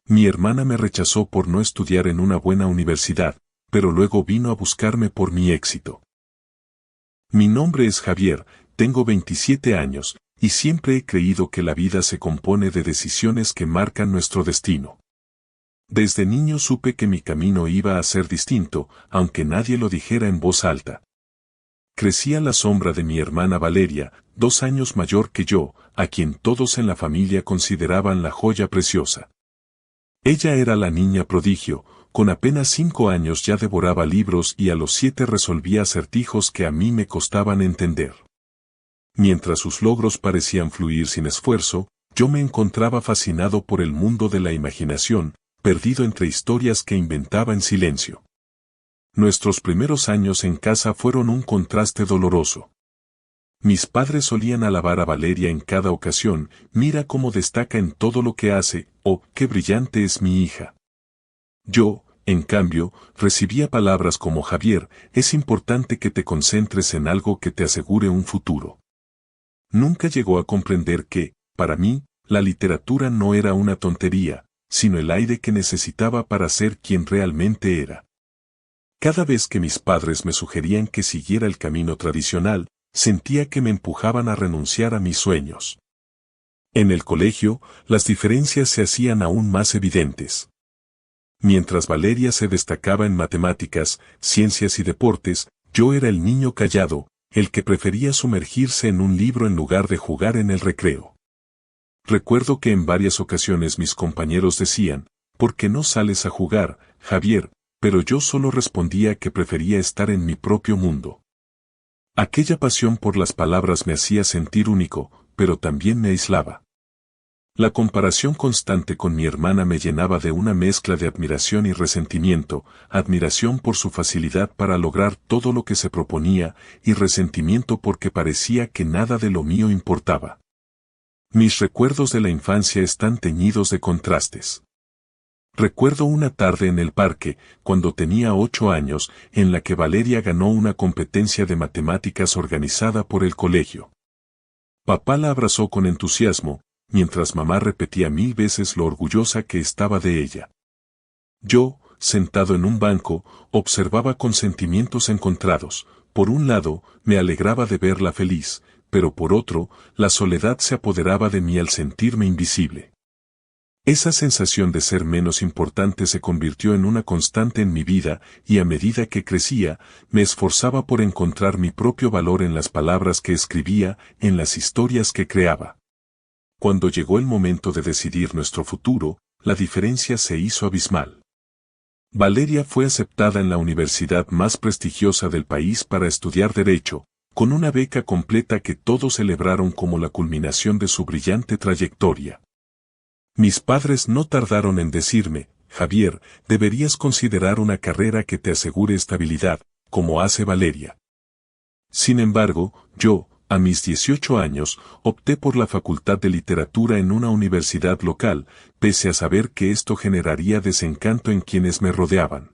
Mi hermana me rechazó por no estudiar en una buena universidad, pero luego vino a buscarme por mi éxito. Mi nombre es Javier, tengo 27 años, y siempre he creído que la vida se compone de decisiones que marcan nuestro destino. Desde niño supe que mi camino iba a ser distinto, aunque nadie lo dijera en voz alta. Crecí a la sombra de mi hermana Valeria, 2 años mayor que yo, a quien todos en la familia consideraban la joya preciosa. Ella era la niña prodigio, con apenas 5 años ya devoraba libros y a los 7 resolvía acertijos que a mí me costaban entender. Mientras sus logros parecían fluir sin esfuerzo, yo me encontraba fascinado por el mundo de la imaginación, perdido entre historias que inventaba en silencio. Nuestros primeros años en casa fueron un contraste doloroso. Mis padres solían alabar a Valeria en cada ocasión, mira cómo destaca en todo lo que hace, oh, qué brillante es mi hija. Yo, en cambio, recibía palabras como Javier, es importante que te concentres en algo que te asegure un futuro. Nunca llegó a comprender que, para mí, la literatura no era una tontería, sino el aire que necesitaba para ser quien realmente era. Cada vez que mis padres me sugerían que siguiera el camino tradicional, sentía que me empujaban a renunciar a mis sueños. En el colegio, las diferencias se hacían aún más evidentes. Mientras Valeria se destacaba en matemáticas, ciencias y deportes, yo era el niño callado, el que prefería sumergirse en un libro en lugar de jugar en el recreo. Recuerdo que en varias ocasiones mis compañeros decían, ¿por qué no sales a jugar, Javier? Pero yo solo respondía que prefería estar en mi propio mundo. Aquella pasión por las palabras me hacía sentir único, pero también me aislaba. La comparación constante con mi hermana me llenaba de una mezcla de admiración y resentimiento, admiración por su facilidad para lograr todo lo que se proponía, y resentimiento porque parecía que nada de lo mío importaba. Mis recuerdos de la infancia están teñidos de contrastes. Recuerdo una tarde en el parque, cuando tenía 8 años, en la que Valeria ganó una competencia de matemáticas organizada por el colegio. Papá la abrazó con entusiasmo, mientras mamá repetía 1000 veces lo orgullosa que estaba de ella. Yo, sentado en un banco, observaba con sentimientos encontrados. Por un lado, me alegraba de verla feliz, pero por otro, la soledad se apoderaba de mí al sentirme invisible. Esa sensación de ser menos importante se convirtió en una constante en mi vida, y a medida que crecía, me esforzaba por encontrar mi propio valor en las palabras que escribía, en las historias que creaba. Cuando llegó el momento de decidir nuestro futuro, la diferencia se hizo abismal. Valeria fue aceptada en la universidad más prestigiosa del país para estudiar Derecho, con una beca completa que todos celebraron como la culminación de su brillante trayectoria. Mis padres no tardaron en decirme, Javier, deberías considerar una carrera que te asegure estabilidad, como hace Valeria. Sin embargo, yo, a mis 18 años, opté por la Facultad de Literatura en una universidad local, pese a saber que esto generaría desencanto en quienes me rodeaban.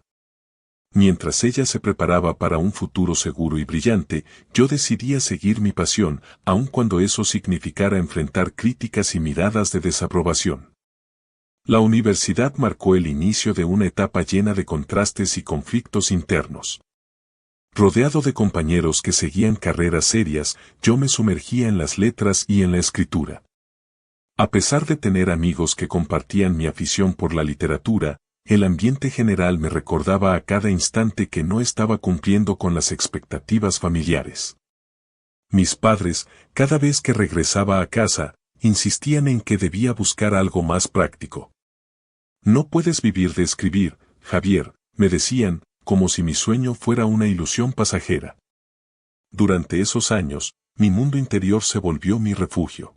Mientras ella se preparaba para un futuro seguro y brillante, yo decidía seguir mi pasión, aun cuando eso significara enfrentar críticas y miradas de desaprobación. La universidad marcó el inicio de una etapa llena de contrastes y conflictos internos. Rodeado de compañeros que seguían carreras serias, yo me sumergía en las letras y en la escritura. A pesar de tener amigos que compartían mi afición por la literatura, el ambiente general me recordaba a cada instante que no estaba cumpliendo con las expectativas familiares. Mis padres, cada vez que regresaba a casa, insistían en que debía buscar algo más práctico. No puedes vivir de escribir, Javier, me decían, como si mi sueño fuera una ilusión pasajera. Durante esos años, mi mundo interior se volvió mi refugio.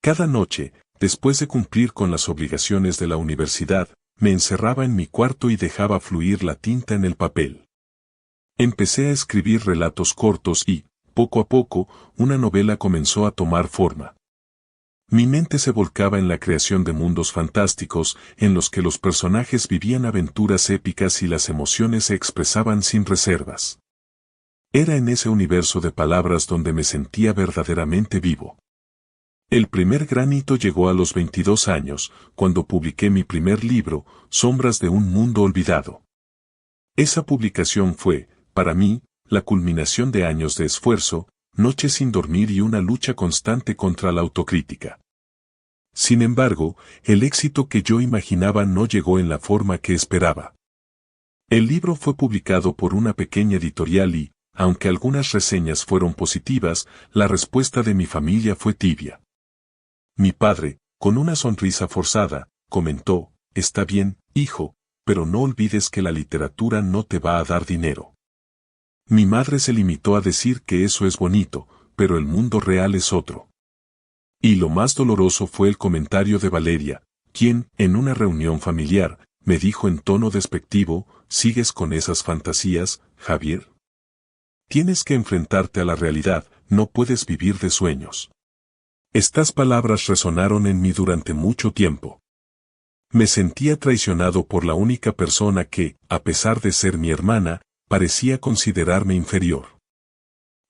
Cada noche, después de cumplir con las obligaciones de la universidad, me encerraba en mi cuarto y dejaba fluir la tinta en el papel. Empecé a escribir relatos cortos y, poco a poco, una novela comenzó a tomar forma. Mi mente se volcaba en la creación de mundos fantásticos, en los que los personajes vivían aventuras épicas y las emociones se expresaban sin reservas. Era en ese universo de palabras donde me sentía verdaderamente vivo. El primer gran hito llegó a los 22 años, cuando publiqué mi primer libro, Sombras de un mundo olvidado. Esa publicación fue, para mí, la culminación de años de esfuerzo, noches sin dormir y una lucha constante contra la autocrítica. Sin embargo, el éxito que yo imaginaba no llegó en la forma que esperaba. El libro fue publicado por una pequeña editorial y, aunque algunas reseñas fueron positivas, la respuesta de mi familia fue tibia. Mi padre, con una sonrisa forzada, comentó: «Está bien, hijo, pero no olvides que la literatura no te va a dar dinero». Mi madre se limitó a decir que eso es bonito, pero el mundo real es otro. Y lo más doloroso fue el comentario de Valeria, quien, en una reunión familiar, me dijo en tono despectivo: «¿Sigues con esas fantasías, Javier? Tienes que enfrentarte a la realidad, no puedes vivir de sueños». Estas palabras resonaron en mí durante mucho tiempo. Me sentía traicionado por la única persona que, a pesar de ser mi hermana, parecía considerarme inferior.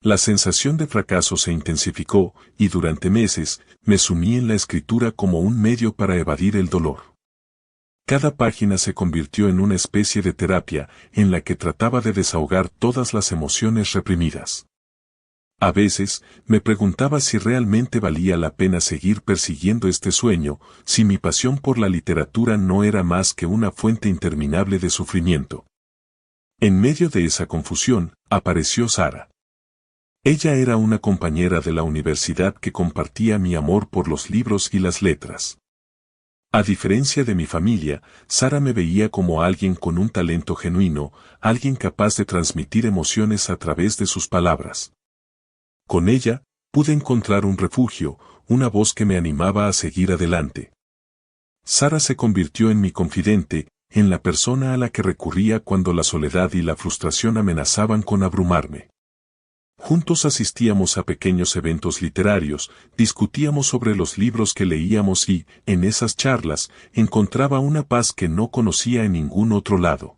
La sensación de fracaso se intensificó, y durante meses, me sumí en la escritura como un medio para evadir el dolor. Cada página se convirtió en una especie de terapia, en la que trataba de desahogar todas las emociones reprimidas. A veces, me preguntaba si realmente valía la pena seguir persiguiendo este sueño, si mi pasión por la literatura no era más que una fuente interminable de sufrimiento. En medio de esa confusión, apareció Sara. Ella era una compañera de la universidad que compartía mi amor por los libros y las letras. A diferencia de mi familia, Sara me veía como alguien con un talento genuino, alguien capaz de transmitir emociones a través de sus palabras. Con ella, pude encontrar un refugio, una voz que me animaba a seguir adelante. Sara se convirtió en mi confidente, en la persona a la que recurría cuando la soledad y la frustración amenazaban con abrumarme. Juntos asistíamos a pequeños eventos literarios, discutíamos sobre los libros que leíamos y, en esas charlas, encontraba una paz que no conocía en ningún otro lado.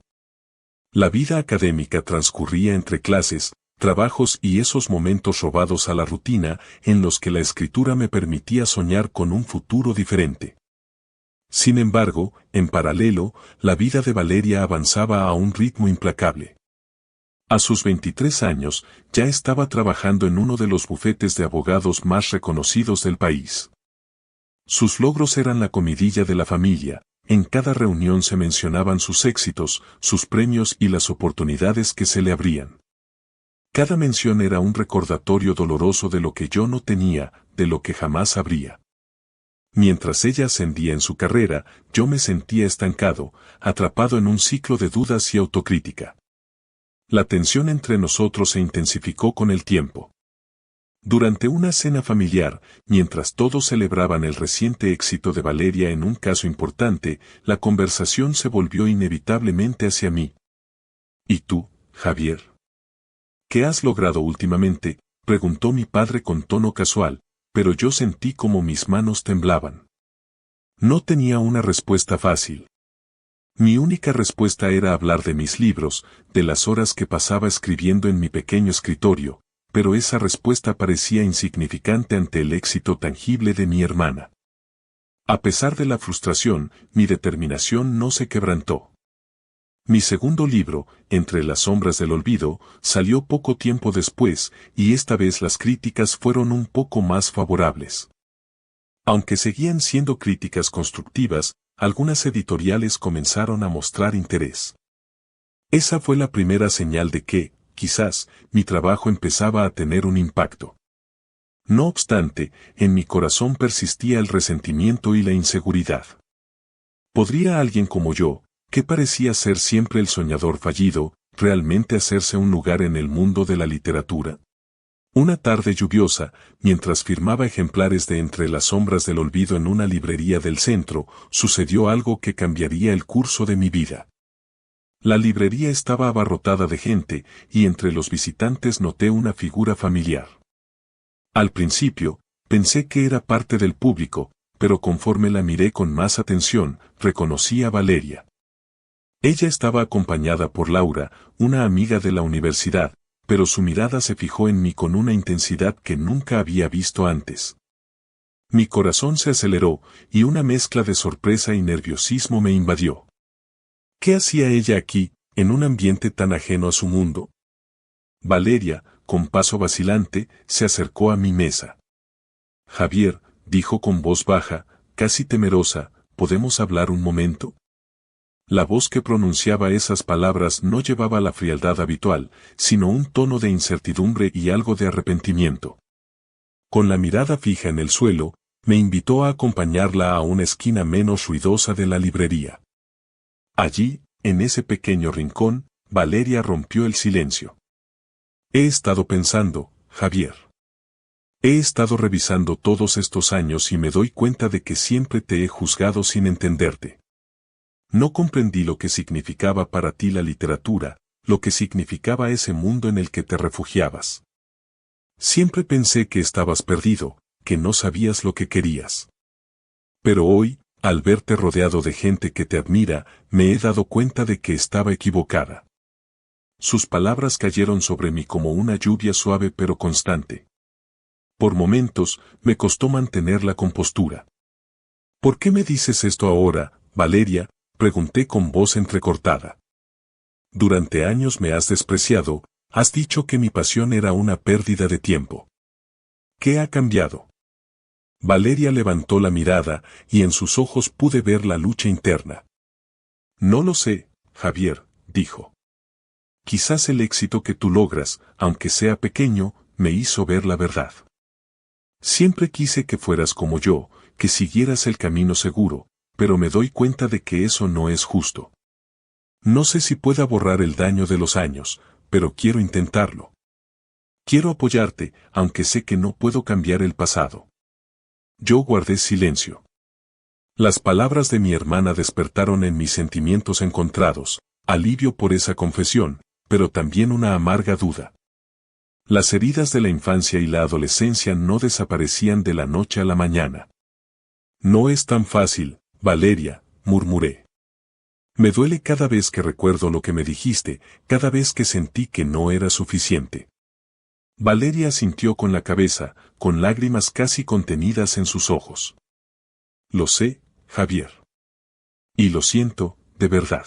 La vida académica transcurría entre clases, trabajos y esos momentos robados a la rutina, en los que la escritura me permitía soñar con un futuro diferente. Sin embargo, en paralelo, la vida de Valeria avanzaba a un ritmo implacable. A sus 23 años, ya estaba trabajando en uno de los bufetes de abogados más reconocidos del país. Sus logros eran la comidilla de la familia, en cada reunión se mencionaban sus éxitos, sus premios y las oportunidades que se le abrían. Cada mención era un recordatorio doloroso de lo que yo no tenía, de lo que jamás habría. Mientras ella ascendía en su carrera, yo me sentía estancado, atrapado en un ciclo de dudas y autocrítica. La tensión entre nosotros se intensificó con el tiempo. Durante una cena familiar, mientras todos celebraban el reciente éxito de Valeria en un caso importante, la conversación se volvió inevitablemente hacia mí. ¿Y tú, Javier? ¿Qué has logrado últimamente?, preguntó mi padre con tono casual, pero yo sentí como mis manos temblaban. No tenía una respuesta fácil. Mi única respuesta era hablar de mis libros, de las horas que pasaba escribiendo en mi pequeño escritorio, pero esa respuesta parecía insignificante ante el éxito tangible de mi hermana. A pesar de la frustración, mi determinación no se quebrantó. Mi segundo libro, Entre las sombras del olvido, salió poco tiempo después, y esta vez las críticas fueron un poco más favorables. Aunque seguían siendo críticas constructivas, algunas editoriales comenzaron a mostrar interés. Esa fue la primera señal de que, quizás, mi trabajo empezaba a tener un impacto. No obstante, en mi corazón persistía el resentimiento y la inseguridad. ¿Podría alguien como yo, que parecía ser siempre el soñador fallido, realmente hacerse un lugar en el mundo de la literatura? Una tarde lluviosa, mientras firmaba ejemplares de Entre las sombras del olvido en una librería del centro, sucedió algo que cambiaría el curso de mi vida. La librería estaba abarrotada de gente, y entre los visitantes noté una figura familiar. Al principio, pensé que era parte del público, pero conforme la miré con más atención, reconocí a Valeria. Ella estaba acompañada por Laura, una amiga de la universidad, pero su mirada se fijó en mí con una intensidad que nunca había visto antes. Mi corazón se aceleró y una mezcla de sorpresa y nerviosismo me invadió. ¿Qué hacía ella aquí, en un ambiente tan ajeno a su mundo? Valeria, con paso vacilante, se acercó a mi mesa. Javier, dijo con voz baja, casi temerosa, ¿podemos hablar un momento? La voz que pronunciaba esas palabras no llevaba la frialdad habitual, sino un tono de incertidumbre y algo de arrepentimiento. Con la mirada fija en el suelo, me invitó a acompañarla a una esquina menos ruidosa de la librería. Allí, en ese pequeño rincón, Valeria rompió el silencio. He estado pensando, Javier. He estado revisando todos estos años y me doy cuenta de que siempre te he juzgado sin entenderte. No comprendí lo que significaba para ti la literatura, lo que significaba ese mundo en el que te refugiabas. Siempre pensé que estabas perdido, que no sabías lo que querías. Pero hoy, al verte rodeado de gente que te admira, me he dado cuenta de que estaba equivocada. Sus palabras cayeron sobre mí como una lluvia suave pero constante. Por momentos, me costó mantener la compostura. ¿Por qué me dices esto ahora, Valeria?, pregunté con voz entrecortada. Durante años me has despreciado, has dicho que mi pasión era una pérdida de tiempo. ¿Qué ha cambiado? Valeria levantó la mirada y en sus ojos pude ver la lucha interna. No lo sé, Javier, dijo. Quizás el éxito que tú logras, aunque sea pequeño, me hizo ver la verdad. Siempre quise que fueras como yo, que siguieras el camino seguro, pero me doy cuenta de que eso no es justo. No sé si pueda borrar el daño de los años, pero quiero intentarlo. Quiero apoyarte, aunque sé que no puedo cambiar el pasado. Yo guardé silencio. Las palabras de mi hermana despertaron en mis sentimientos encontrados, alivio por esa confesión, pero también una amarga duda. Las heridas de la infancia y la adolescencia no desaparecían de la noche a la mañana. No es tan fácil, Valeria, murmuré. Me duele cada vez que recuerdo lo que me dijiste, cada vez que sentí que no era suficiente. Valeria asintió con la cabeza, con lágrimas casi contenidas en sus ojos. Lo sé, Javier. Y lo siento, de verdad.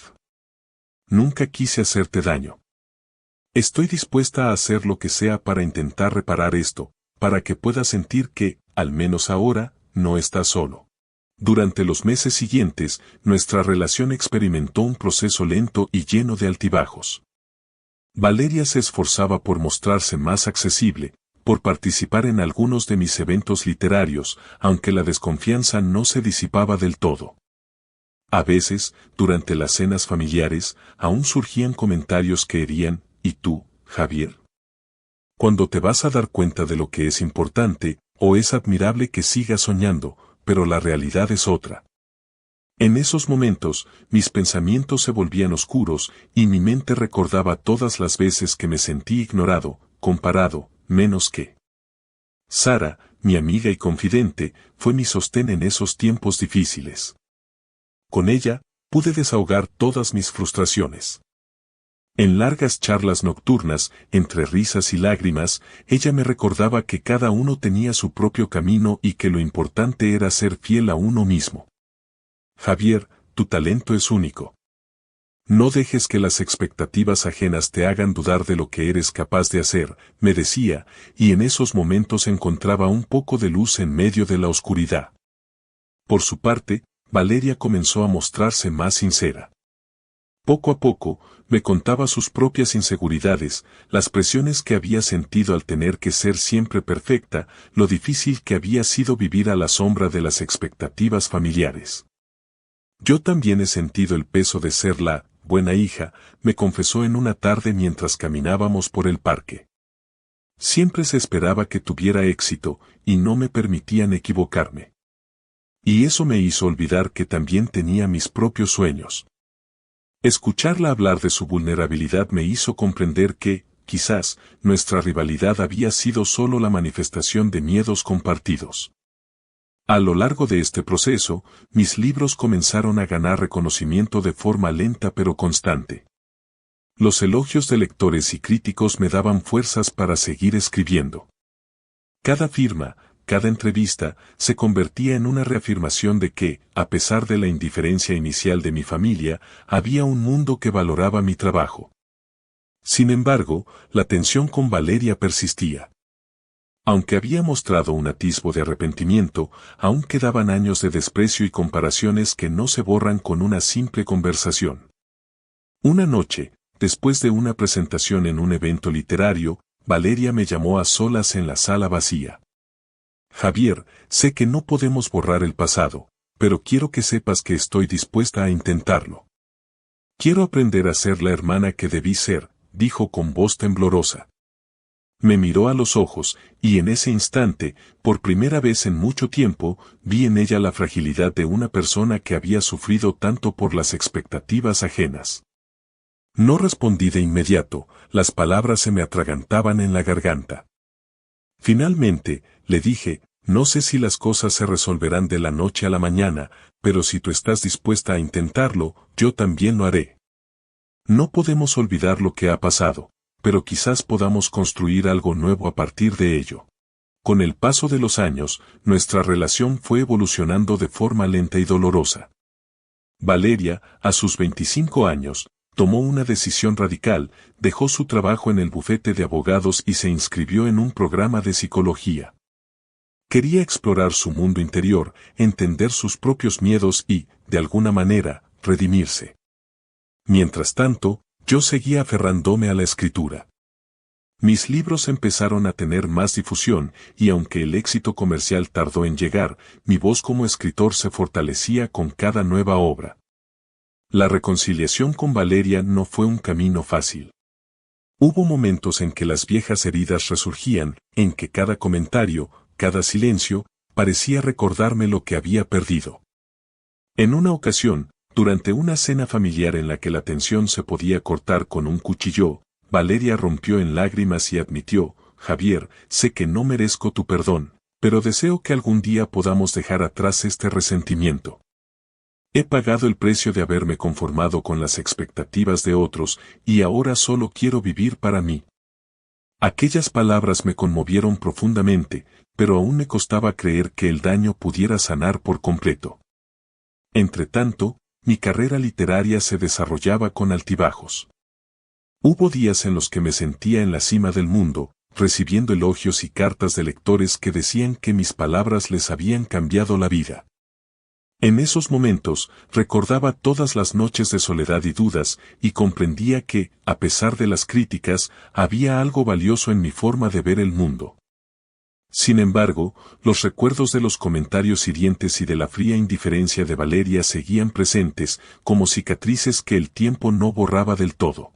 Nunca quise hacerte daño. Estoy dispuesta a hacer lo que sea para intentar reparar esto, para que puedas sentir que, al menos ahora, no estás solo. Durante los meses siguientes, nuestra relación experimentó un proceso lento y lleno de altibajos. Valeria se esforzaba por mostrarse más accesible, por participar en algunos de mis eventos literarios, aunque la desconfianza no se disipaba del todo. A veces, durante las cenas familiares, aún surgían comentarios que herían, ¿y tú, Javier? Cuando te vas a dar cuenta de lo que es importante, o es admirable que sigas soñando, pero la realidad es otra. En esos momentos, mis pensamientos se volvían oscuros y mi mente recordaba todas las veces que me sentí ignorado, comparado, menos que. Sara, mi amiga y confidente, fue mi sostén en esos tiempos difíciles. Con ella, pude desahogar todas mis frustraciones. En largas charlas nocturnas, entre risas y lágrimas, ella me recordaba que cada uno tenía su propio camino y que lo importante era ser fiel a uno mismo. Javier, tu talento es único. No dejes que las expectativas ajenas te hagan dudar de lo que eres capaz de hacer, me decía, y en esos momentos encontraba un poco de luz en medio de la oscuridad. Por su parte, Valeria comenzó a mostrarse más sincera. Poco a poco, me contaba sus propias inseguridades, las presiones que había sentido al tener que ser siempre perfecta, lo difícil que había sido vivir a la sombra de las expectativas familiares. Yo también he sentido el peso de ser la buena hija, me confesó en una tarde mientras caminábamos por el parque. Siempre se esperaba que tuviera éxito, y no me permitían equivocarme. Y eso me hizo olvidar que también tenía mis propios sueños. Escucharla hablar de su vulnerabilidad me hizo comprender que, quizás, nuestra rivalidad había sido solo la manifestación de miedos compartidos. A lo largo de este proceso, mis libros comenzaron a ganar reconocimiento de forma lenta pero constante. Los elogios de lectores y críticos me daban fuerzas para seguir escribiendo. Cada firma, cada entrevista se convertía en una reafirmación de que, a pesar de la indiferencia inicial de mi familia, había un mundo que valoraba mi trabajo. Sin embargo, la tensión con Valeria persistía. Aunque había mostrado un atisbo de arrepentimiento, aún quedaban años de desprecio y comparaciones que no se borran con una simple conversación. Una noche, después de una presentación en un evento literario, Valeria me llamó a solas en la sala vacía. Javier, sé que no podemos borrar el pasado, pero quiero que sepas que estoy dispuesta a intentarlo. Quiero aprender a ser la hermana que debí ser, dijo con voz temblorosa. Me miró a los ojos, y en ese instante, por primera vez en mucho tiempo, vi en ella la fragilidad de una persona que había sufrido tanto por las expectativas ajenas. No respondí de inmediato, las palabras se me atragantaban en la garganta. Finalmente, le dije, no sé si las cosas se resolverán de la noche a la mañana, pero si tú estás dispuesta a intentarlo, yo también lo haré. No podemos olvidar lo que ha pasado, pero quizás podamos construir algo nuevo a partir de ello. Con el paso de los años, nuestra relación fue evolucionando de forma lenta y dolorosa. Valeria, a sus 25 años, tomó una decisión radical, dejó su trabajo en el bufete de abogados y se inscribió en un programa de psicología. Quería explorar su mundo interior, entender sus propios miedos y, de alguna manera, redimirse. Mientras tanto, yo seguía aferrándome a la escritura. Mis libros empezaron a tener más difusión, y aunque el éxito comercial tardó en llegar, mi voz como escritor se fortalecía con cada nueva obra. La reconciliación con Valeria no fue un camino fácil. Hubo momentos en que las viejas heridas resurgían, en que cada comentario, cada silencio, parecía recordarme lo que había perdido. En una ocasión, durante una cena familiar en la que la tensión se podía cortar con un cuchillo, Valeria rompió en lágrimas y admitió, Javier, sé que no merezco tu perdón, pero deseo que algún día podamos dejar atrás este resentimiento. He pagado el precio de haberme conformado con las expectativas de otros, y ahora solo quiero vivir para mí. Aquellas palabras me conmovieron profundamente, pero aún me costaba creer que el daño pudiera sanar por completo. Entretanto, mi carrera literaria se desarrollaba con altibajos. Hubo días en los que me sentía en la cima del mundo, recibiendo elogios y cartas de lectores que decían que mis palabras les habían cambiado la vida. En esos momentos, recordaba todas las noches de soledad y dudas, y comprendía que, a pesar de las críticas, había algo valioso en mi forma de ver el mundo. Sin embargo, los recuerdos de los comentarios hirientes y de la fría indiferencia de Valeria seguían presentes, como cicatrices que el tiempo no borraba del todo.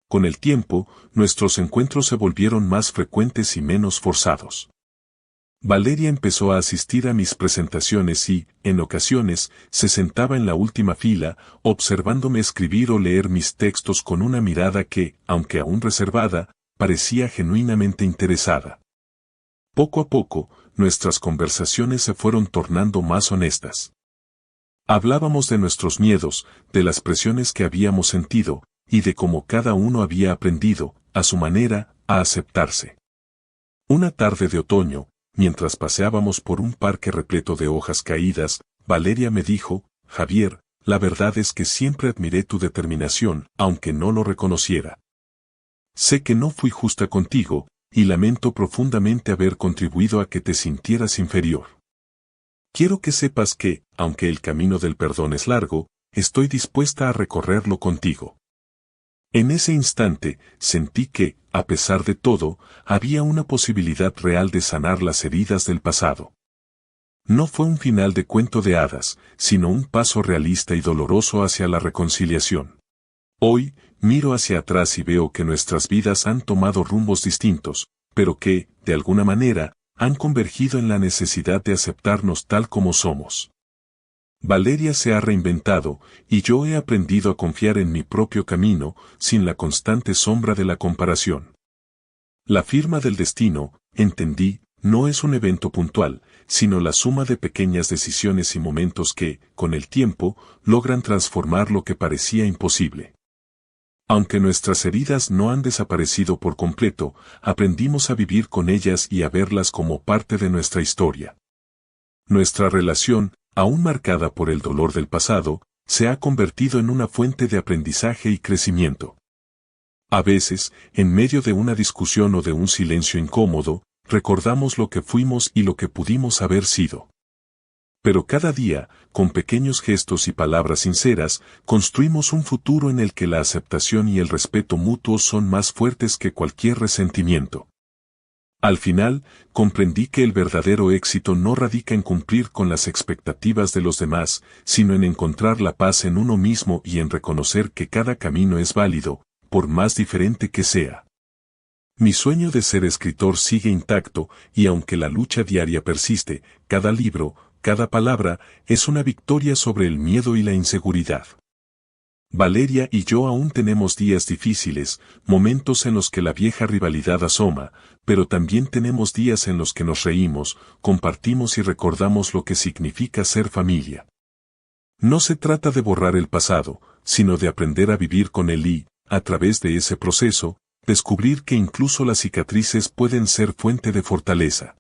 Con el tiempo, nuestros encuentros se volvieron más frecuentes y menos forzados. Valeria empezó a asistir a mis presentaciones y, en ocasiones, se sentaba en la última fila, observándome escribir o leer mis textos con una mirada que, aunque aún reservada, parecía genuinamente interesada. Poco a poco, nuestras conversaciones se fueron tornando más honestas. Hablábamos de nuestros miedos, de las presiones que habíamos sentido, y de cómo cada uno había aprendido, a su manera, a aceptarse. Una tarde de otoño, mientras paseábamos por un parque repleto de hojas caídas, Valeria me dijo, Javier, la verdad es que siempre admiré tu determinación, aunque no lo reconociera. Sé que no fui justa contigo, y lamento profundamente haber contribuido a que te sintieras inferior. Quiero que sepas que, aunque el camino del perdón es largo, estoy dispuesta a recorrerlo contigo. En ese instante, sentí que, a pesar de todo, había una posibilidad real de sanar las heridas del pasado. No fue un final de cuento de hadas, sino un paso realista y doloroso hacia la reconciliación. Hoy, miro hacia atrás y veo que nuestras vidas han tomado rumbos distintos, pero que, de alguna manera, han convergido en la necesidad de aceptarnos tal como somos. Valeria se ha reinventado, y yo he aprendido a confiar en mi propio camino, sin la constante sombra de la comparación. La firma del destino, entendí, no es un evento puntual, sino la suma de pequeñas decisiones y momentos que, con el tiempo, logran transformar lo que parecía imposible. Aunque nuestras heridas no han desaparecido por completo, aprendimos a vivir con ellas y a verlas como parte de nuestra historia. Nuestra relación, aún marcada por el dolor del pasado, se ha convertido en una fuente de aprendizaje y crecimiento. A veces, en medio de una discusión o de un silencio incómodo, recordamos lo que fuimos y lo que pudimos haber sido. Pero cada día, con pequeños gestos y palabras sinceras, construimos un futuro en el que la aceptación y el respeto mutuos son más fuertes que cualquier resentimiento. Al final, comprendí que el verdadero éxito no radica en cumplir con las expectativas de los demás, sino en encontrar la paz en uno mismo y en reconocer que cada camino es válido, por más diferente que sea. Mi sueño de ser escritor sigue intacto, y aunque la lucha diaria persiste, cada libro, cada palabra, es una victoria sobre el miedo y la inseguridad. Valeria y yo aún tenemos días difíciles, momentos en los que la vieja rivalidad asoma, pero también tenemos días en los que nos reímos, compartimos y recordamos lo que significa ser familia. No se trata de borrar el pasado, sino de aprender a vivir con él y, a través de ese proceso, descubrir que incluso las cicatrices pueden ser fuente de fortaleza.